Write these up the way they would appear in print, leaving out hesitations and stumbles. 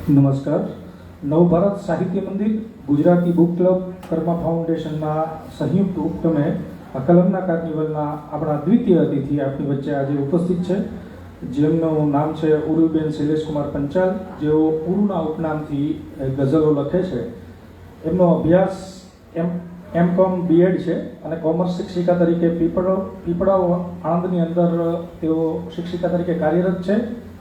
નમસ્કાર. નવભારત સાહિત્ય મંદિર, ગુજરાતી બુક ક્લબ, કર્મા ફાઉન્ડેશનના સંયુક્ત ઉપક્રમે આ કલમના કાર્નિવલના આપણા દ્વિતીય અતિથિ આપણી વચ્ચે આજે ઉપસ્થિત છે, જેમનું નામ છે ઉરુબેન શૈલેષકુમાર પંચાલ, જેઓ ઉરુના ઉપનામથી ગઝલો લખે છે. એમનો અભ્યાસ એમ.કોમ બીએડ છે અને કોમર્સ શિક્ષિકા તરીકે પીપળાવ આણંદની અંદર તેઓ શિક્ષિકા તરીકે કાર્યરત છે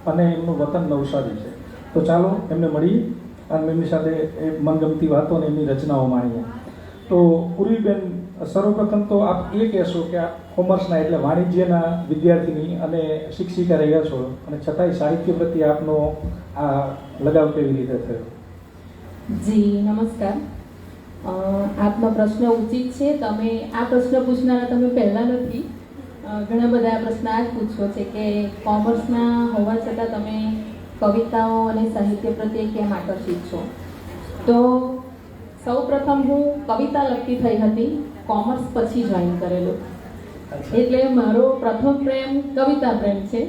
અને એમનું વતન નવસારી છે. તો ચાલો એમને મળીએ અને એમની સાથે એ મનગમતી વાતો અને એમની રચનાઓ માણીએ. તો ઉર્વીબેન, સર્વપ્રથમ તો આપ એ કહેશો કે આ કોમર્સના એટલે વાણિજ્યના વિદ્યાર્થીની અને શિક્ષિકા રહ્યા છો, અને છતાંય સાહિત્ય પ્રત્યે આપનો આ લગાવ કેવી રીતે થયો? જી નમસ્કાર. આપનો પ્રશ્ન ઉચિત છે. તમે આ પ્રશ્ન પૂછનારા તમે પહેલા નથી. ઘણા બધા પ્રશ્ન આ જ પૂછવો છે કે કોમર્સના હોવા છતાં તમે કવિતાઓ અને સાહિત્ય પ્રત્યે કેમ આકર્ષિત છો. તો સૌ પ્રથમ હું કવિતા લખતી થઈ હતી, કોમર્સ પછી જોઈન કરેલું, એટલે મારો પ્રથમ પ્રેમ કવિતા પ્રેમ છે.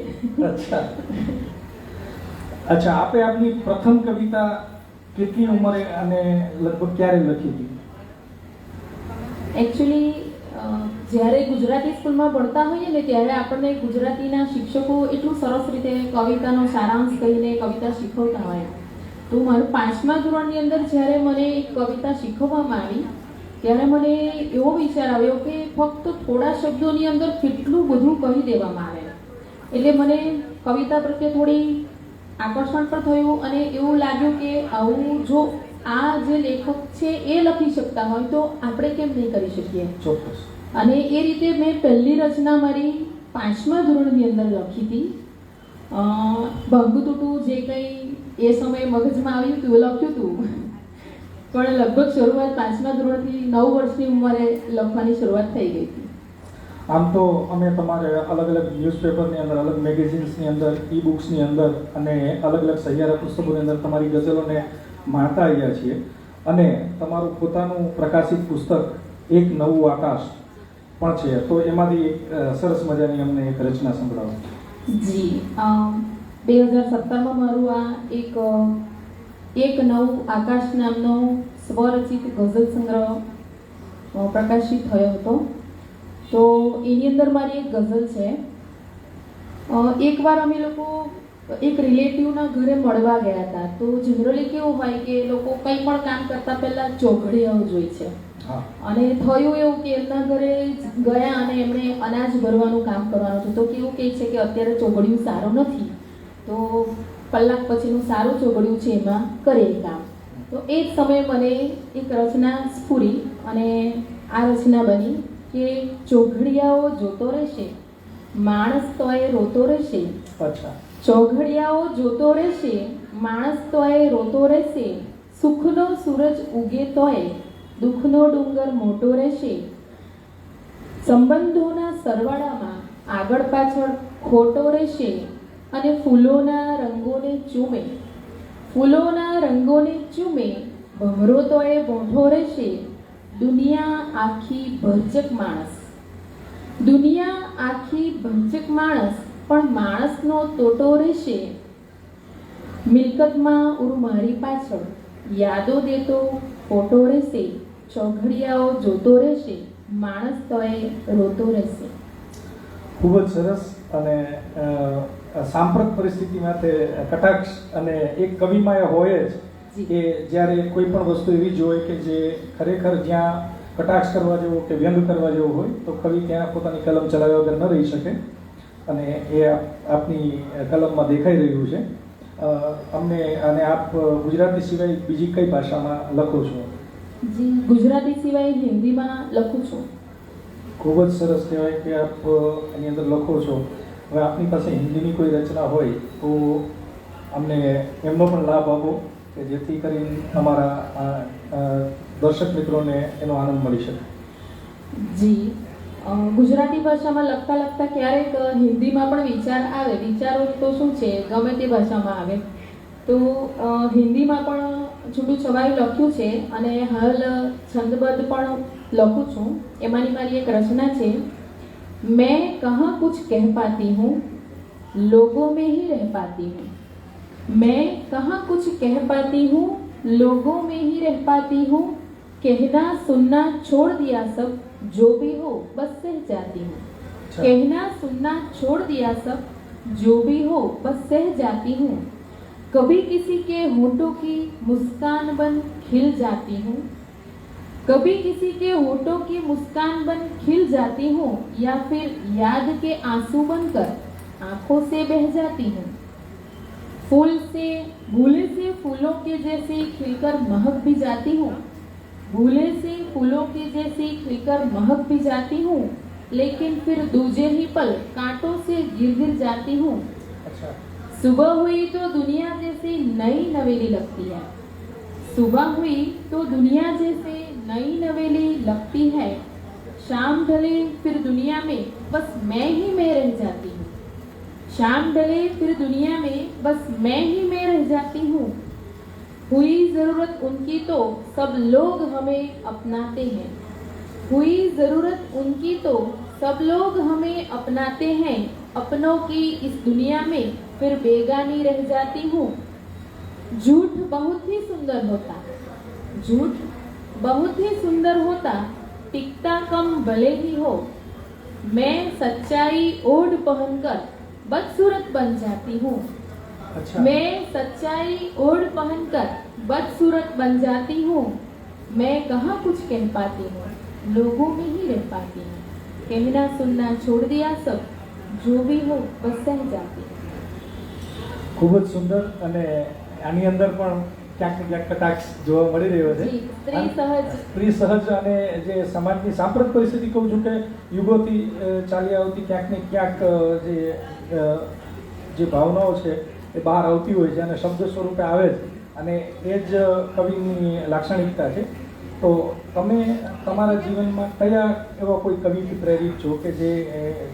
અચ્છા, આપે આપની પ્રથમ કવિતા કેટલી ઉંમરે અને લગભગ ક્યારે લખી હતી? એકચ્યુઅલી જ્યારે ગુજરાતી સ્કૂલમાં ભણતા હોઈએ ને ત્યારે આપણને ગુજરાતીના શિક્ષકો એટલું સરસ રીતે કવિતાનો સારાંશ કહીને કવિતા શીખવતા હોય. તો મારું 5મા ધોરણની અંદર જ્યારે મને કવિતા શીખવવામાં આવી ત્યારે મને એવો વિચાર આવ્યો કે ફક્ત થોડા શબ્દોની અંદર કેટલું બધું કહી દેવામાં આવે. એટલે મને કવિતા પ્રત્યે થોડી આકર્ષણ પણ થયું અને એવું લાગ્યું કે આવું જો આ જે લેખક છે એ લખી શકતા હોય તો આપણે કેમ નહીં કરી શકીએ. ચોક્કસ. અને એ રીતે મેં પહેલી રચના મારી 5મા ધોરણની અંદર લખી હતી. ભાંગુતૂટું જે કંઈ એ સમયે મગજમાં આવ્યું હતું લખ્યું હતું, પણ લગભગ શરૂઆત 5મા ધોરણથી 9 વર્ષની ઉંમરે લખવાની શરૂઆત થઈ ગઈ હતી. આમ તો અમે તમારે અલગ અલગ ન્યૂઝપેપરની અંદર, અલગ મેગેઝિન્સની અંદર, ઈ બુક્સની અંદર અને અલગ અલગ સહિયારા પુસ્તકોની અંદર તમારી ગઝલોને માણતા આવ્યા છીએ, અને તમારું પોતાનું પ્રકાશિત પુસ્તક એક નવું આકાશ પણ છે. તો એમાંથી સરસ મજાની અમને એક રચના સંભળાવો. જી 2017માં મારું આ એક નવું આકાશ નામનો સ્વરચિત ગઝલ સંગ્રહ પ્રકાશિત થયો હતો. તો એની અંદર મારી એક ગઝલ છે. એકવાર અમે લોકો એક રિલેટિવના ઘરે મળવા ગયા હતા. તો જનરલી કેવું હોય કે લોકો કંઈ પણ કામ કરતા પહેલા ચોઘડિયાઓ જોઈ છે, અને થયું એવું કે એમના ઘરે ગયા અને એમણે અનાજ ભરવાનું કામ કરવાનું હતું. તો કેવું કહે છે કે અત્યારે ચોઘડિયું સારું નથી, તો કલાક પછીનું સારું ચોઘડિયું છે એમાં કરે કામ. તો એ જ સમયે મને એક રચના સ્ફુરી અને આ રચના બની કે ચોઘડિયાઓ જોતો રહેશે, માણસ તોય રોતો રહેશે. ચોઘડિયાઓ જોતો રહેશે, માણસ તોય રોતો રહેશે, સુખનો સૂરજ ઉગે તોય દુઃખનો ડુંગર મોટો રહેશે. સંબંધોના સરવાળામાં આગળ પાછળ ખોટો રહેશે, અને ફૂલોના રંગોને ચૂમે, ફૂલોના રંગોને ચૂમે, ભમરો તોય બોંઢો રહેશે. દુનિયા આખી ભરચક માણસ, દુનિયા આખી ભરચક માણસ, પણ માણસનો તોટો રહેશે. મિલકતમાં ઉરમારી પાછળ યાદો દેતો ફોટો રહેશે. ચોઘડિયાઓ જોતો રહેશે, માણસ તોય રોતો રહેશે. ખૂબ જ સરસ. અને સાંપ્રત પરિસ્થિતિમાં તે કટાક્ષ અને એક કવિમાં એ હોય જ કે જ્યારે કોઈ પણ વસ્તુ એવી જ હોય કે જે ખરેખર જ્યાં કટાક્ષ કરવા જેવો કે વ્યંગ કરવા જેવો હોય તો કવિ ત્યાં પોતાની કલમ ચલાવ્યા વગર ન રહી શકે, અને એ આપની કલમમાં દેખાઈ રહ્યું છે. અમને અને આપ ગુજરાતી સિવાય બીજી કઈ ભાષામાં લખો છો? જી, ગુજરાતી સિવાય હિન્દીમાં લખું છું. ખૂબ જ સરસ કહેવાય કે આપ એની અંદર લખો છો. હવે આપની પાસે હિન્દીની કોઈ રચના હોય તો અમને એમનો પણ લાભ આપો કે જેથી કરીને અમારા દર્શક મિત્રોને એનો આનંદ મળી શકે. જી, ગુજરાતી ભાષામાં લખતા લખતા ક્યારેક હિન્દીમાં પણ વિચાર આવે. વિચારો તો શું છે, ગમે તે ભાષામાં આવે. તો હિન્દીમાં પણ છૂટું છવાયું લખ્યું છે અને હાલ છંદબદ્ધ પણ લખું છું. એમાંની મારી એક રચના છે, मैं कहाँ कुछ कह पाती हूँ, लोगों में ही रह पाती हूँ. मैं कहाँ कुछ कह पाती हूँ, लोगों में ही रह पाती हूँ, कहना सुनना छोड़ दिया सब, जो भी हो बस सह जाती हूँ। कहना सुनना छोड़ दिया सब, जो भी हो बस सह जाती हूँ। कभी किसी के होठों की मुस्कान बन खिल जाती हूँ, कभी किसी के होठों की मुस्कान बन खिल जाती हूँ, या फिर याद के आंसू बनकर आंखों से बह जाती हूँ। फूल से भूले से फूलों के जैसे खिलकर महक भी जाती हूँ, भूले से फूलों के जैसे खिलकर महक भी जाती हूँ, लेकिन फिर दूजे ही पल कांटों से गिर जाती हूँ। अच्छा। सुबह हुई तो दुनिया जैसे नई नवेली लगती है, सुबह हुई तो दुनिया जैसे नई नवेली लगती है। शाम ढले फिर दुनिया में बस मैं ही मैं रह जाती हूँ, शाम ढले फिर दुनिया में बस मैं ही मैं रह जाती हूँ। हुई जरूरत उनकी तो सब लोग हमें अपनाते हैं, हुई जरूरत उनकी तो सब लोग हमें अपनाते हैं। अपनों की इस दुनिया में फिर बेगानी रह जाती हूँ। झूठ बहुत ही सुंदर होता, झूठ बहुत ही सुंदर होता, टिकता कम भले ही हो। मैं सच्चाई ओढ़ पहनकर बदसूरत बन जाती हूँ। अच्छा। मैं सच्चाई ओढ़ पहनकर बदसूरत बन जाती हूँ। मैं कहाँ कुछ कह पाती हूँ, लोगों में ही रह पाती हूँ। कहना सुनना छोड़ दिया सब, जो भी हो बस सह जाती हूँ। ખૂબ જ સુંદર અને આની અંદર પણ ક્યાંક ને ક્યાંક કટાક્ષ જોવા મળી રહ્યો છે. જી, સ્ત્રી સહજ. સ્ત્રી સહજ અને જે સમાજની સાંપ્રત પરિસ્થિતિ કહું છું કે યુગોથી ચાલી આવતી ક્યાંક ને ક્યાંક જે ભાવનાઓ છે એ બહાર આવતી હોય છે અને શબ્દ સ્વરૂપે આવે છે અને એ જ કવિની લાક્ષણિકતા છે. તો તમે તમારા જીવનમાં કયા એવા કોઈ કવિથી પ્રેરિત છો કે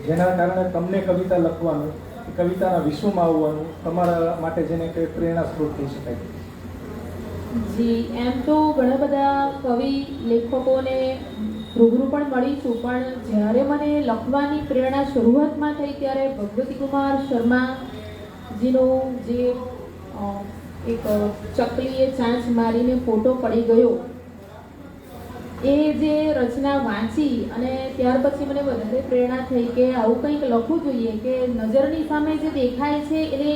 જેના કારણે તમને કવિતા લખવાનું, કવિતાના વિશ્વમાં આવવાનું તમારા માટે જેને કંઈ પ્રેરણા સ્ત્રોત થઈ શકાય? જી, એમ તો ઘણા બધા કવિ લેખકોને રૂબરૂ પણ મળી છું, પણ જ્યારે મને લખવાની પ્રેરણા શરૂઆતમાં થઈ ત્યારે ભગવતી કુમાર શર્માજીનો જે એક ચકલીએ ચાંચ મારીને ફોટો પડી ગયો, એ જે રચના વાંચી અને ત્યાર પછી મને વધારે પ્રેરણા થઈ કે આવું કંઈક લખવું જોઈએ કે નજરની સામે જે દેખાય છે એને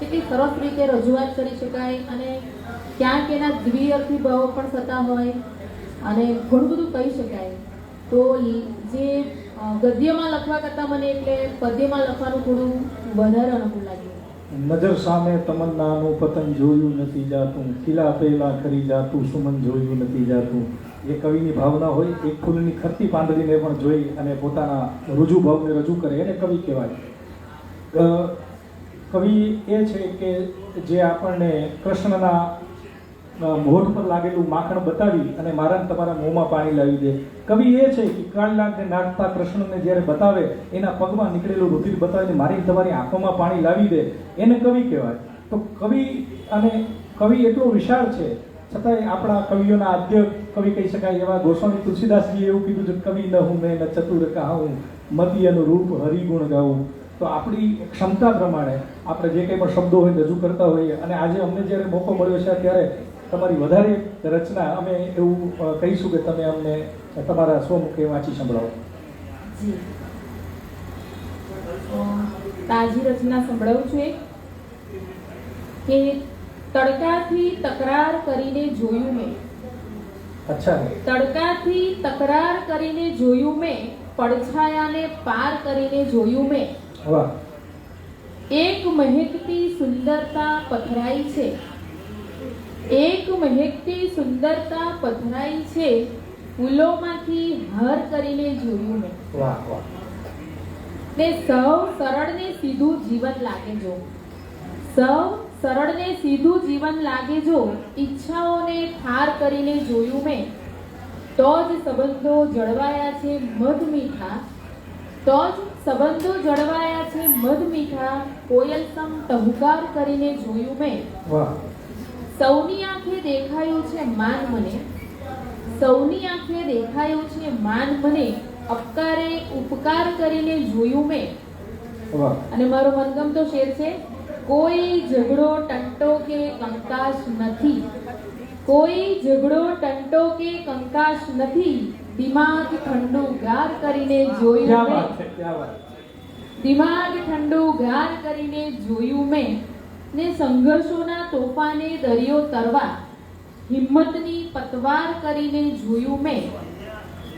કેટલી સરસ રીતે રજૂઆત કરી શકાય અને ક્યાંક એના દ્વિઅર્થી ભાવો પણ થતા હોય અને ઘણું બધું કહી શકાય. તો જે ગદ્યમાં લખવા કરતાં મને એટલે પદ્યમાં લખવાનું થોડું વધારે અનુકૂળ લાગ્યું. નજર સામે તમન્નાનું પતન જોયું નથી જાતું, ખીલા પેલા ખરી જાતું સુમન જોયું નથી જાતું. એ કવિની ભાવના હોય, એક ફૂલની ખરતી પાંદડીને પણ જોઈ અને પોતાના રુજુ ભાવને રજૂ કરે એને કવિ કહેવાય. કવિ એ છે કે જે આપણને કૃષ્ણના મોઢ પર લાગેલું માખણ બતાવી અને મારા તમારા મોંમાં પાણી લાવી દે. કવિ એ છે કે કાળનાગને નાખતા કૃષ્ણને જ્યારે બતાવે એના પગમાં નીકળેલું રુધિર બતાવીને મારી તમારી આંખોમાં પાણી લાવી દે, એને કવિ કહેવાય. તો કવિ અને કવિ એટલો વિશાળ છે છતાંય આપણા કવિઓના આદ્ય કવિ કહી શકાય એવા ગોસ્વામી તુલસીદાસજીએ એવું કીધું છે, કવિ ન હું મેં ન ચતુર કહાઉં, મતિ અનુરૂપ હરિગુણ ગાઉં. તો આપણી ક્ષમતા પ્રમાણે આપણે જે કંઈ પણ શબ્દો હોય રજૂ કરતા હોઈએ અને આજે અમને જ્યારે મોકો મળ્યો છે ત્યારે તમારી વધારે રચના અમે એવું કહીશું કે તમે અમને તમારા સ્વમુખે વાંચી સંભળાવો. જી, તાજી રચના સંભળાવું છું એક કે તડકાથી તકરાર કરીને જોયું મેં. અચ્છા. તડકાથી તકરાર કરીને જોયું મેં, પડછાયાને પાર કરીને જોયું મેં. વાહ. એક મહેકતી સુંદરતા પથરાઈ છે, એક મહેકતી સુંદરતા પથરાઈ છે, ફૂલોમાંથી હાર કરીને જોયું મેં. વાહ વાહ. ને સૌ સરળને સીધું જીવન લાગે જો, સૌ સરળને સીધું જીવન લાગે જો, ઈચ્છાઓને ઠાર કરીને જોયું મેં. તો જ સંબંધો જળવાયા છે મધ મીઠા, તો જ સંબંધો જળવાયા છે મધ મીઠા, કોયલ સમ ટહુકાર કરીને જોયું મેં. વાહ. સૌની આંખે દેખાયું છે માન મને, સૌની આંખે દેખાયું છે માન મને, અપકારે ઉપકાર કરીને જોયું મેં. વાહ. અને મારો મનગમતો શેર છે, કોઈ ઝઘડો ટંટો કે કંકાસ નથી, કોઈ ઝઘડો ટંટો કે કંકાસ નથી, દિમાગ ઠંડુ ગાર કરીને જોયું क्या મેં, बात है, क्या बात है. દિમાગ ઠંડુ ગાર કરીને જોયું મેં, ને સંઘર્ષોના તોફાને દરિયો તરવા હિંમતની પતવાર કરીને જોયું મેં.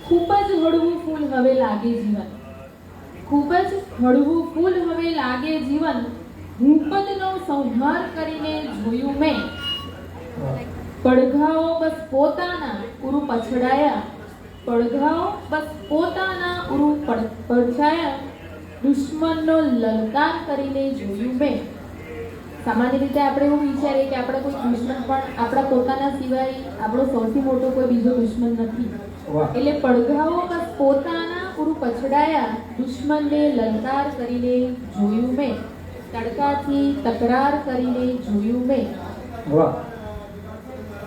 ખૂબ જ હળવું ફૂલ હવે લાગે જીવન, ખૂબ જ હળવું ફૂલ હવે લાગે જીવન, હુંપતનો સંહાર કરીને જોયું મેં. પડઘાઓ બસ પોતાના ઉરુ પછડાયા, પડઘાઓ બસ પોતાના ઉરુ પડછાયા, દુશ્મનનો લલકાર કરીને જોયું મેં. સામાન્ય રીતે આપણે એવું વિચારીએ કે આપણે કોઈ દુશ્મન પણ આપણા પોતાના સિવાય આપણો સૌથી મોટો કોઈ બીજો દુશ્મન નથી. વાહ. એટલે પડઘાઓ બસ પોતાના ઉરુ પછડાયા, દુશ્મનને લલકાર કરીને જોયું મેં, તડકાથી તકરાર કરીને જોયું મેં, વાહ.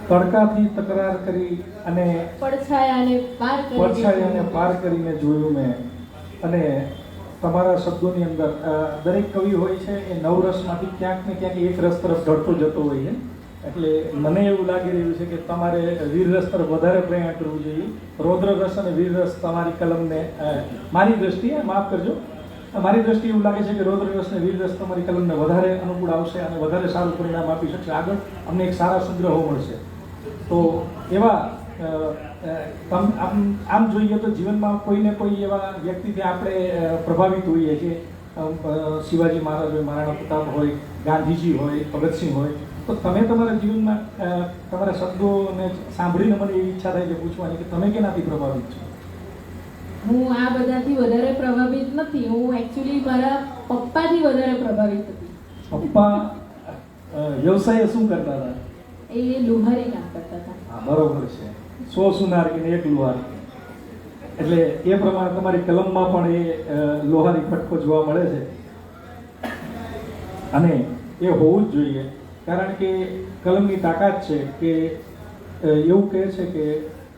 તડકાથી તકરાર કરી અને પડછાયાને પાર પડછાયાને કરીને પાર કરીને જોયું મેં. અને તમારા શબ્દોની અંદર દરેક કવિ હોય છે એ નવરસમાંથી ક્યાંક ને ક્યાંક એક રસ તરફ ઢળતો જતો હોય છે. એટલે મને એવું લાગી રહ્યું છે કે તમારે વીર રસ તરફ વધારે પ્રયાણ કરવું જોઈએ. રૌદ્ર રસ અને વીર રસ તમારી કલમને મારી દ્રષ્ટિએ, માફ કરજો, મારી દ્રષ્ટિએ એવું લાગે છે કે રૌદ્ર રસ અને વીર રસ તમારી કલમને વધારે અનુકૂળ આવશે અને વધારે સારું પરિણામ આપી શકશે. આગળ અમને એક સારા સંગ્રહો મળશે. તો એવા આમ જોઈએ તો જીવનમાં કોઈને કોઈ એવા વ્યક્તિથી આપણે પ્રભાવિત હોઈએ કે શિવાજી મહારાજ હોય, મહારાણા પ્રતાપ હોય, ગાંધીજી હોય, ભગતસિંહ હોય. તો તમે તમારા જીવનમાં તમારા શબ્દોને સાંભળીને મને એવી ઈચ્છા થાય છે પૂછવાની કે તમે કેનાથી પ્રભાવિત છો? હું આ બધાથી વધારે પ્રભાવિત નથી. હું એકચ્યુઅલી મારા પપ્પાથી વધારે પ્રભાવિત હતી. પપ્પા વ્યવસાય શું કરતા હતા? એ લુહારી કામ કરતા હતા. હા, બરોબર છે. 100 સુનાર કે 1 લુહાર. એટલે એ પ્રમાણે તમારી કલમમાં પણ એ લોહારી ફટકો જોવા મળે છે. અને એ હોવું જ જોઈએ, કારણ કે કલમની તાકાત છે કે એવું કહે છે કે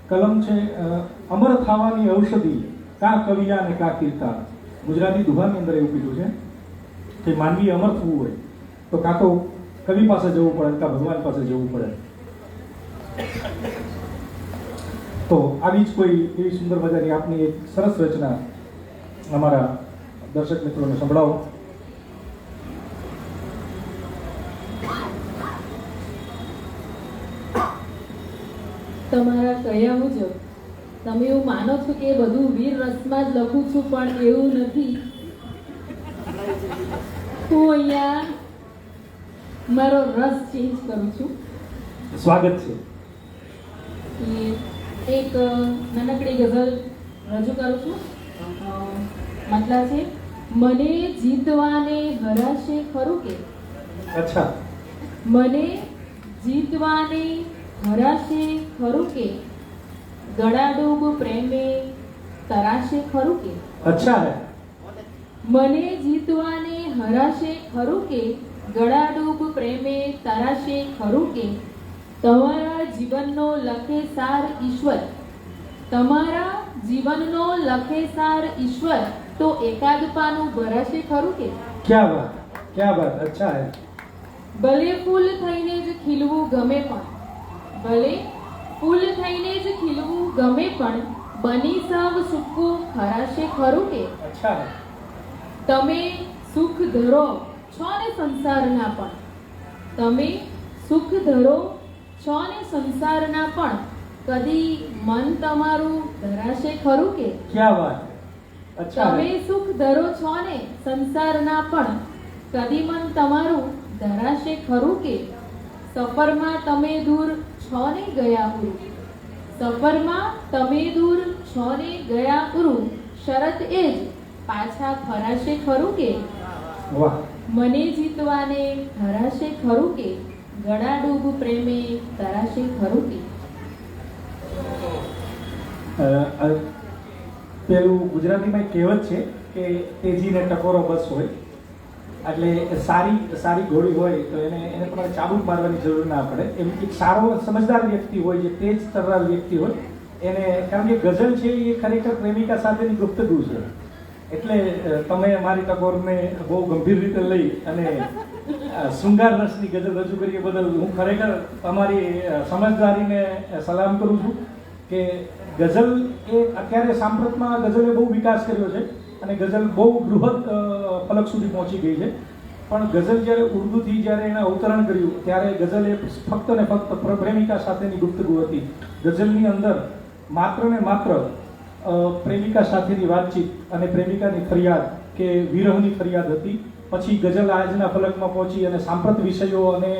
કલમ છે અમર થવાની ઔષધિ, કા કવિયા અને કા કીર્તા. ગુજરાતી દુહાની અંદર એવું કીધું છે કે માનવી અમર થવું હોય તો કાં તો કવિ પાસે જવું પડે, કાં ભગવાન પાસે જવું પડે. તો આવી જ કોઈ એવી સુંદર મજાની આપની એક સરસ રચના અમારા દર્શક મિત્રોને સંભળાવો. તમારા કહ્યા મુજબ તમે એવું માનો છો કે એ બધું વીર રસમાં જ લખું છું, પણ એવું નથી. હું અહીંયા મારો રસ ચેન્જ કરું છું. સ્વાગત છે. એક નાનકડી ગઝલ રજૂ કરું છું. મતલબ છે, મને જીતવાને હરાશે ખરું કે, અચ્છા. મને જીતવાને હરાશે ખરું કે, ગળાડૂબ પ્રેમે તરાશે ખરું કે. અચ્છા હે. મને જીતવાને હરાશે ખરું કે, ગળાડૂબ પ્રેમે તરાશે ખરું કે, તમારા જીવનનો લખે સાર ઈશ્વર, તમારા જીવનનો લખે સાર ઈશ્વર, તો એકાદ પાનું ભરાશે ખરું કે. ક્યા બાત, ક્યા બાત. અચ્છા હે. ભલે ફૂલ થઈને જ ખીલવું ગમે પણ, ભલે ફૂલ થઈને જ ખીલવું ગમે પણ, બની સૌ સૂકું ખરાશે ખરું કે. અચ્છા હે. તમે સુખ ધરો છો ને સંસારના પણ, તમે સુખ ધરો છો ને સંસારના પણ, કદી મન તમારું ધરાશે ખરું કે. ક્યા બાત. અચ્છા તમે હે. સુખ ધરો છો ને સંસારના પણ, કદી મન તમારું ધરાશે ખરું કે. સફરમાં તમે દૂર છો ને ગયા ઉરુ, સફરમાં તમે દૂર છો ને ગયા ઉરુ, શરત એ જ પાછા ફરાશે ખરું કે. વાહ. મને જીતવાને હરાશે ખરું કે, ગળાડૂબ પ્રેમે તરાશે ખરું કે. પેલું ગુજરાતીમાં એક કહેવત છે કે તેજીને ટકોરો બસ હોય. એટલે સારી ઘોડી હોય તો એને તમારે ચાબુક મારવાની જરૂર ના પડે. એમ એક સારો સમજદાર વ્યક્તિ હોય, જે તેજ તરનાર વ્યક્તિ હોય એને, કારણ કે ગઝલ છે એ ખરેખર પ્રેમિકા સાથેની ગુપ્તગુ છે. એટલે તમે મારી ટકોરને બહુ ગંભીર રીતે લઈ અને શૃંગાર રસની ગઝલ રજૂ કરી એ બદલ હું ખરેખર તમારી સમજદારીને સલામ કરું છું કે ગઝલ એ અત્યારે સાંપ્રતમાં ગઝલે બહુ વિકાસ કર્યો છે અને ગઝલ બહુ બૃહદ ફલક સુધી પહોંચી ગઈ છે. પણ ગઝલ જ્યારે ઉર્દુથી જ્યારે એણે અવતરણ કર્યું ત્યારે ગઝલ એ ફક્ત ને ફક્ત પ્રેમિકા સાથેની ગુફ્તગુ હતી. ગઝલની અંદર માત્ર ને માત્ર પ્રેમિકા સાથેની વાતચીત અને પ્રેમિકાની ફરિયાદ કે વિરહની ફરિયાદ હતી. પછી ગઝલ આજના ફલકમાં પહોંચી અને સાંપ્રત વિષયો અને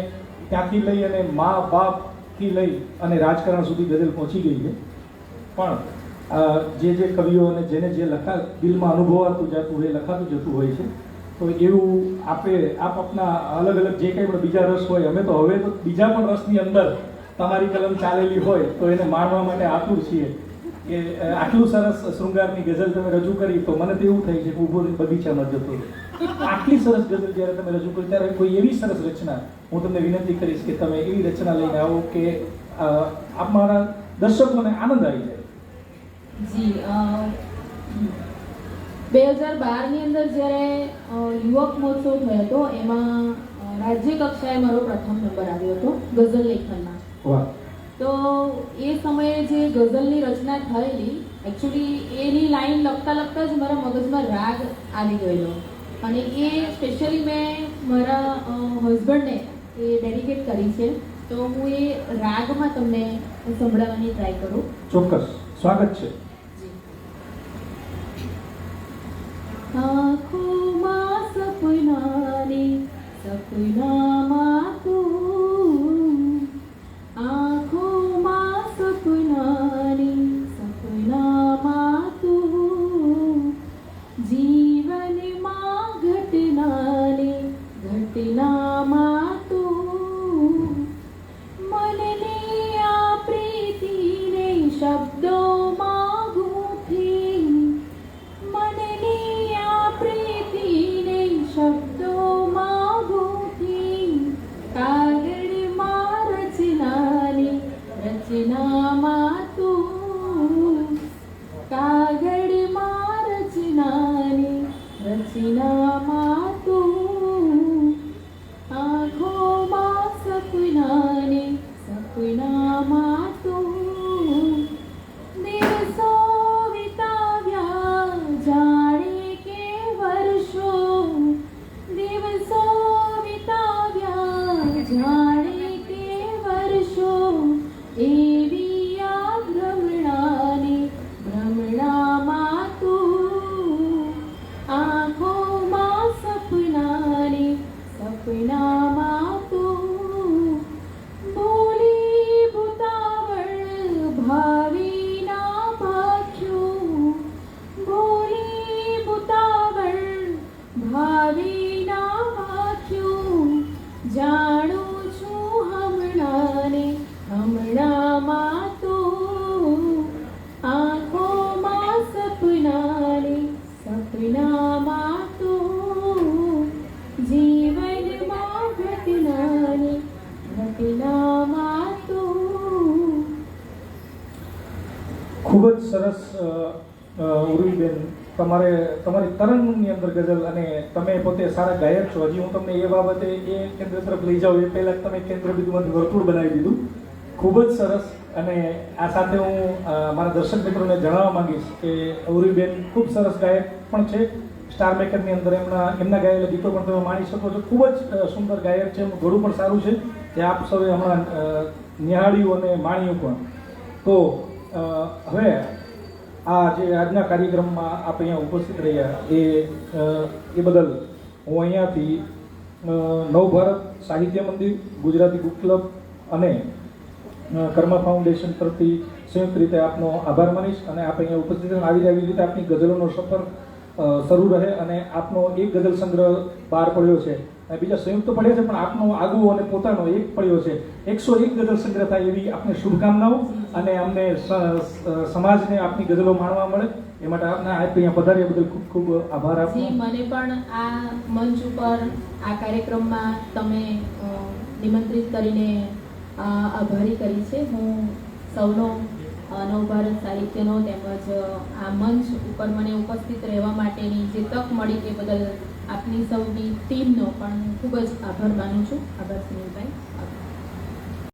ત્યાંથી લઈ અને મા બાપથી લઈ અને રાજકારણ સુધી ગઝલ પહોંચી ગઈ છે. પણ જે કવિઓ અને જેને જે દિલમાં અનુભવાતું જતું હોય લખાતું જતું હોય છે. તો એવું આપના અલગ અલગ જે કંઈ પણ બીજા રસ હોય, અમે તો હવે તો બીજા પણ રસની અંદર તમારી કલમ ચાલેલી હોય તો એને માણવા માટે આતુર છીએ કે આટલું સરસ શૃંગારની ગઝલ તમે રજૂ કરી તો મને તો એવું થાય છે કે ઊભો બગીચામાં જતો રહે. આટલી સરસ ગઝલ જ્યારે તમે રજૂ કરી ત્યારે કોઈ એવી સરસ રચના હું તમને વિનંતી કરીશ કે તમે એવી રચના લઈને આવો કે અમારા દર્શકોને આનંદ આવી જાય. જી 2012ની અંદર જ્યારે યુવક મહોત્સવ થયો હતો એમાં રાજ્ય કક્ષાએ મારો પ્રથમ નંબર આવ્યો હતો ગઝલ લેખનમાં. વાહ. તો એ સમયે જે ગઝલની રચના થયેલી એકચ્યુઅલી એની લાઈન લખતા લખતા જ મારા મગજમાં રાગ આવી ગયેલો અને એ સ્પેશિયલી મેં મારા હસબન્ડને એ ડેડિકેટ કરી છે. તો હું એ રાગમાં તમને સંભળાવવાની ટ્રાય કરું. ચોક્કસ, સ્વાગત છે. આંખોમાં સપનાની સપનામાં તું, આંખોમાં સપનાની સપનામાં તું, જીવનમાં ઘટનાની ઘટનામાં તું, મનની આ પ્રીતિને શબ્દોમાં ગૂંથી, મનની આ પ્રીતિને શબ્દોમાં ગૂંથી, કાગળમાં રચનાની રચનામાં તું, કાગળમાં રચનાની રચનામાં તું, આંખોમાં સપનાની સપનામાં તું, દિવસો વિતાવ્યા જાણે કે વર્ષો, દિવસો વિતાવ્યા જાણે કે વર્ષો, એવી આ ભ્રમણાની ભ્રમણામાં તું, આંખોમાં સપનાની સપનામાં તું, બોલી ભૂતાવળ ભાવિના ભાખ્યું, બોલી ભૂતાવળ ભાવિના ભાખ્યું, જાણું છું હમણાંને હમણાંમાં તું, આંખોમાં સપનાની સપનામાં તું, જીવનમાં ઘટનાની ઘટનામાં તું. ખૂબ જ સરસ ઉર્વીબેન, તમારી તરંગની અંદર ગઝલ અને તમે પોતે સારા ગાયક છો. હજી હું તમને એ બાબતે એ કેન્દ્ર તરફ લઈ જાઉં એ પહેલાં તમે કેન્દ્ર બિંદુમાંથી વર્તુળ બનાવી દીધું. ખૂબ જ સરસ. અને આ સાથે હું મારા દર્શક મિત્રોને જણાવવા માંગીશ કે ઉર્વીબેન ખૂબ સરસ ગાયક પણ છે. સ્ટાર મેકરની અંદર એમના ગાયેલા ગીતો પણ તમે માણી શકો છો. ખૂબ જ સુંદર ગાયક છે. એમનું ઘડું પણ સારું છે જે આપ સૌએ હમણાં નિહાળ્યું અને માણ્યું પણ. તો હવે આ જે આજના કાર્યક્રમમાં આપ અહીંયા ઉપસ્થિત રહ્યા એ બદલ હું અહીંયાથી નવભારત સાહિત્ય મંદિર, ગુજરાતી બુક ક્લબ અને કર્મા ફાઉન્ડેશન તરફથી સંયુક્ત રીતે આપનો આભાર માનીશ. અને આપ અહીંયા ઉપસ્થિત આવી રીતે આપની ગઝલોનો સફર શરૂ રહે અને આપનો એક ગઝલ સંગ્રહ બહાર પડ્યો છે અને બીજા સંયુક્ત પડ્યા છે, પણ આપનો આગવો અને પોતાનો એક પડ્યો છે. 101 ગઝલ સંગ્રહ થાય એવી આપને શુભકામનાઓ અને અમને સમાજને આપની ગઝલો માણવા મળે એ માટે આપના અહીંયા પધાર્યા બદલ ખૂબ ખૂબ આભાર આપનો. મને પણ આ મંચ ઉપર આ કાર્યક્રમમાં તમે નિમંત્રિત કરીને આભારી કરી છે. હું સૌનો નવભારત સાહિત્યનો તેમજ આ મંચ ઉપર મને ઉપસ્થિત રહેવા માટેની જે તક મળી એ બદલ આપની સૌની ટીમનો પણ હું ખૂબ જ આભાર માનું છું. આભાર સુનિલ.